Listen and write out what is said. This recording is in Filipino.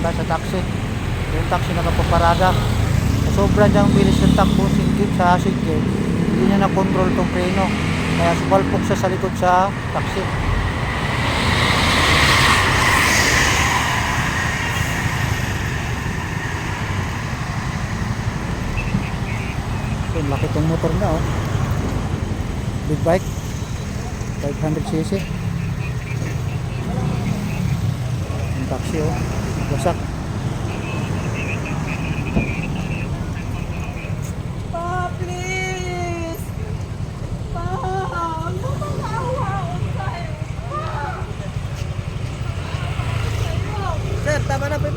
wala sa taxi. Yung taxi nakapaparada. Sobrang niyang bilis ng takbo sa singgit, hindi niya na-control tong preno. Kaya sumalpok siya sa likod sa taxi. So, laki tong motor na oh. Big bike. 500cc. Yung taxi oh. Wasak.